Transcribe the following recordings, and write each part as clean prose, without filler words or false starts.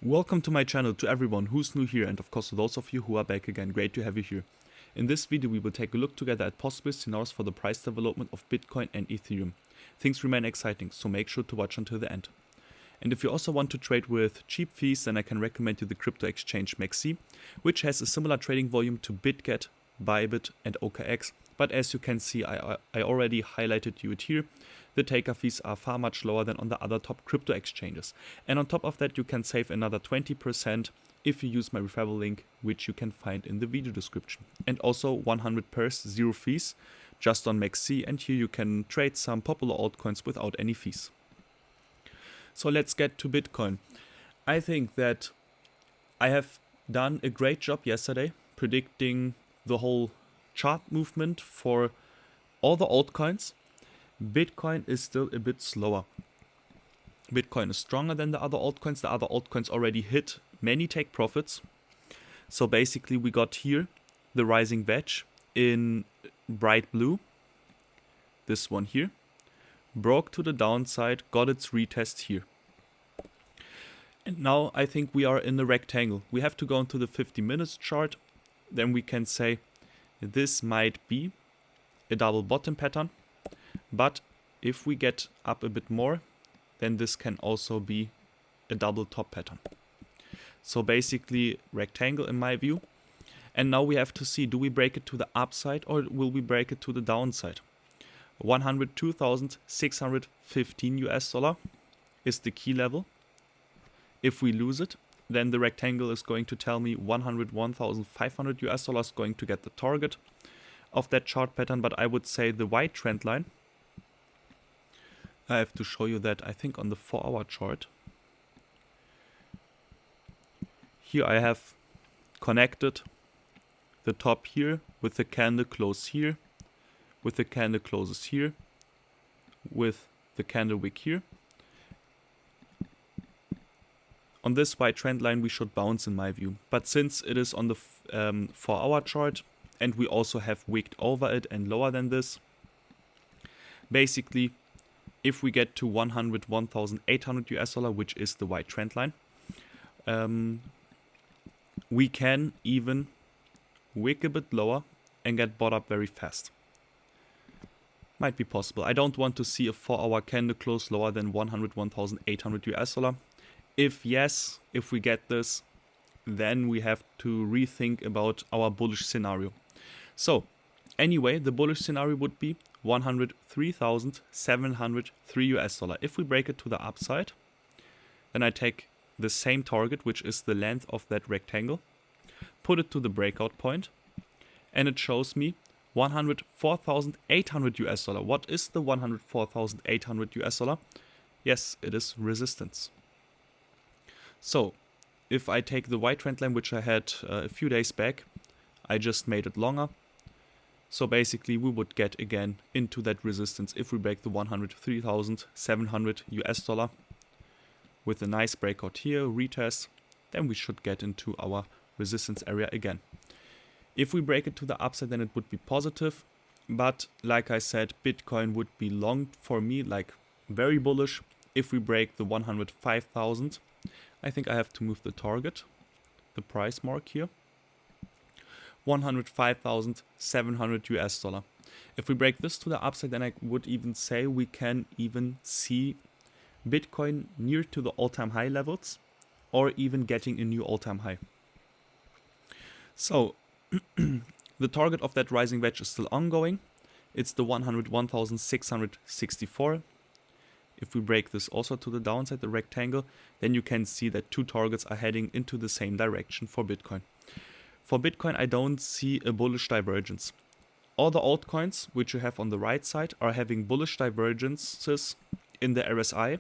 Welcome to my channel, to everyone who's new here, and of course to those of you who are back again. Great to have you here. In this video we will take a look together at possible scenarios for the price development of Bitcoin and Ethereum. Things remain exciting, so make sure to watch until the end. And if you also want to trade with cheap fees, then I can recommend you the crypto exchange mexc, which has a similar trading volume to Bitget, Bybit and OKX, but as you can see I already highlighted you it here. The taker fees are far much lower than on the other top crypto exchanges. And on top of that you can save another 20% if you use my referral link, which you can find in the video description. And also 100 pairs, 0 fees, just on mexc, and here you can trade some popular altcoins without any fees. So let's get to Bitcoin. I think that I have done a great job yesterday predicting the whole chart movement for all the altcoins. Bitcoin is still a bit slower. Bitcoin is stronger than the other altcoins. The other altcoins already hit many take profits. So basically we got here the rising wedge in bright blue. This one here. Broke to the downside, got its retest here. And now I think we are in the rectangle. We have to go into the 50 minutes chart. Then we can say this might be a double bottom pattern. But if we get up a bit more, then this can also be a double top pattern. So basically rectangle in my view. And now we have to see, do we break it to the upside or will we break it to the downside? 102,615 US dollar is the key level. If we lose it, then the rectangle is going to tell me 101,500 US dollars is going to get the target of that chart pattern. But I would say the white trend line, I have to show you that I think on the 4-hour chart. Here I have connected the top here with the candle close here, with the candle closes here, with the candle wick here. On this white trend line we should bounce in my view. But since it is on the 4-hour chart and we also have wicked over it and lower than this, basically if we get to 101,800 US dollar, which is the white trend line, we can even wick a bit lower and get bought up very fast. Might be possible. I don't want to see a 4-hour candle close lower than 101,800 US dollar. If yes, if we get this, then we have to rethink about our bullish scenario. So anyway, the bullish scenario would be 103,703 US dollar. If we break it to the upside, then I take the same target, which is the length of that rectangle, put it to the breakout point, and it shows me 104,800 US dollar. What is the 104,800 US dollar? Yes, it is resistance. So if I take the white trend line, which I had a few days back, I just made it longer. So basically we would get again into that resistance if we break the 103,700 US dollar with a nice breakout here, retest, then we should get into our resistance area again. If we break it to the upside, then it would be positive, but like I said, Bitcoin would be long for me, like very bullish. If we break the 105,000, I think I have to move the target, the price mark here. 105,700 US dollar. If we break this to the upside, then I would even say we can even see Bitcoin near to the all-time high levels or even getting a new all-time high. So the target of that rising wedge is still ongoing. It's the 101,664. If we break this also to the downside, the rectangle, then you can see that two targets are heading into the same direction for Bitcoin. For Bitcoin, I don't see a bullish divergence. All the altcoins, which you have on the right side, are having bullish divergences in the RSI.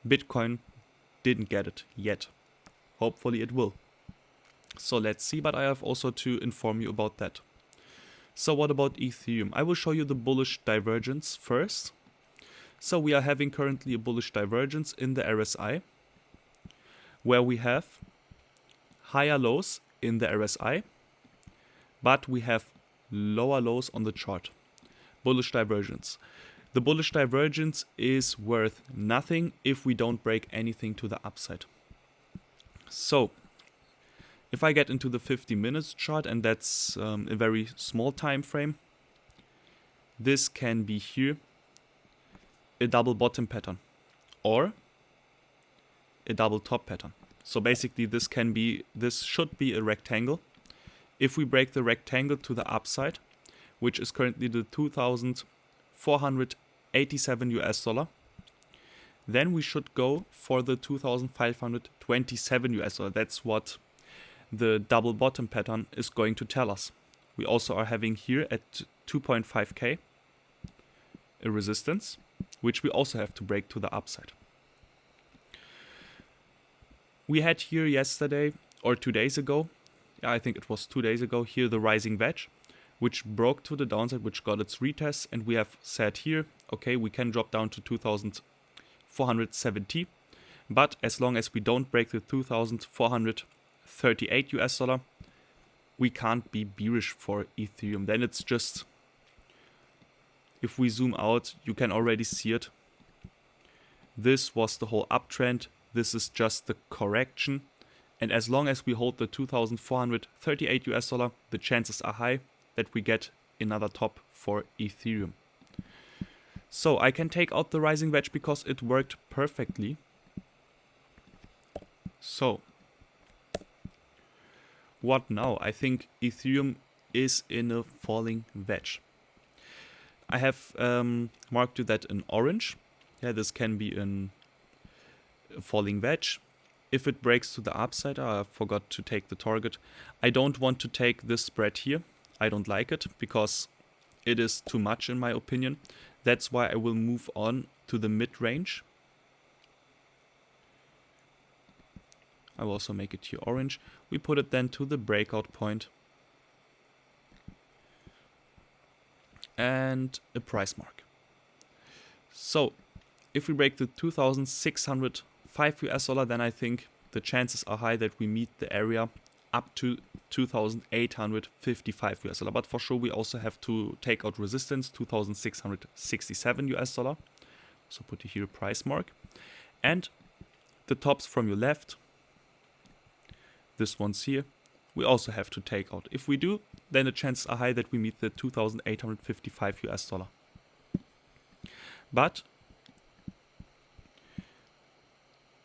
Bitcoin didn't get it yet. Hopefully it will. So let's see, but I have also to inform you about that. So what about Ethereum? I will show you the bullish divergence first. So we are having currently a bullish divergence in the RSI, where we have higher lows in the RSI, but we have lower lows on the chart. Bullish divergence. The bullish divergence is worth nothing if we don't break anything to the upside. So if I get into the 50 minutes chart, and that's a very small time frame, this can be here a double bottom pattern or a double top pattern. So basically this should be a rectangle. If we break the rectangle to the upside, which is currently the 2,487 US dollar, then we should go for the 2,527 US dollar. That's what the double bottom pattern is going to tell us. We also are having here at 2.5k a resistance, which we also have to break to the upside. We had here yesterday or 2 days ago, I think it was 2 days ago, here the rising wedge, which broke to the downside, which got its retest, and we have said here, okay, we can drop down to 2,470, but as long as we don't break the 2,438 US dollar, we can't be bearish for Ethereum. Then it's just, if we zoom out, you can already see it. This was the whole uptrend. This is just the correction. And as long as we hold the 2,438 US dollar, the chances are high that we get another top for Ethereum. So I can take out the rising wedge because it worked perfectly. So what now? I think Ethereum is in a falling wedge. I have marked that in orange. Yeah, this can be a falling wedge. If it breaks to the upside, I forgot to take the target. I don't want to take this spread here. I don't like it because it is too much in my opinion. That's why I will move on to the mid-range. I will also make it here orange. We put it then to the breakout point and a price mark. So if we break the 2,605 US dollar, then I think the chances are high that we meet the area up to 2,855 US dollar. But for sure we also have to take out resistance, 2,667 US dollar. So put here a price mark. And the tops from your left, this one's here, we also have to take out. If we do, then the chances are high that we meet the 2,855 US dollar. But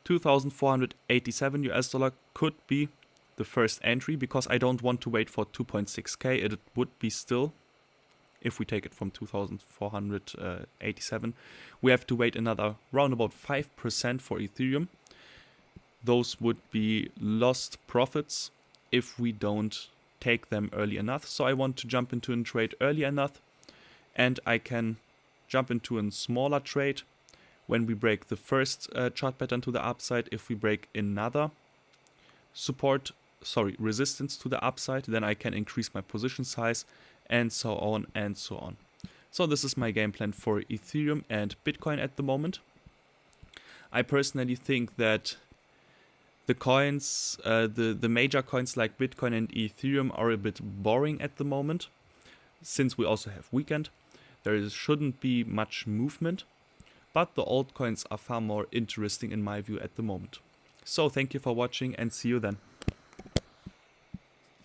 2,487 US dollar could be the first entry because I don't want to wait for 2.6k. It would be still, if we take it from 2,487, we have to wait another round about 5% for Ethereum. Those would be lost profits if we don't take them early enough. So I want to jump into a trade early enough, and I can jump into a smaller trade when we break the first chart pattern to the upside. If we break another resistance to the upside, then I can increase my position size, and so on and so on. So this is my game plan for Ethereum and Bitcoin at the moment. I personally think that the coins, the major coins like Bitcoin and Ethereum are a bit boring at the moment, since we also have weekend. There shouldn't be much movement, but the altcoins are far more interesting in my view at the moment. So thank you for watching and see you then.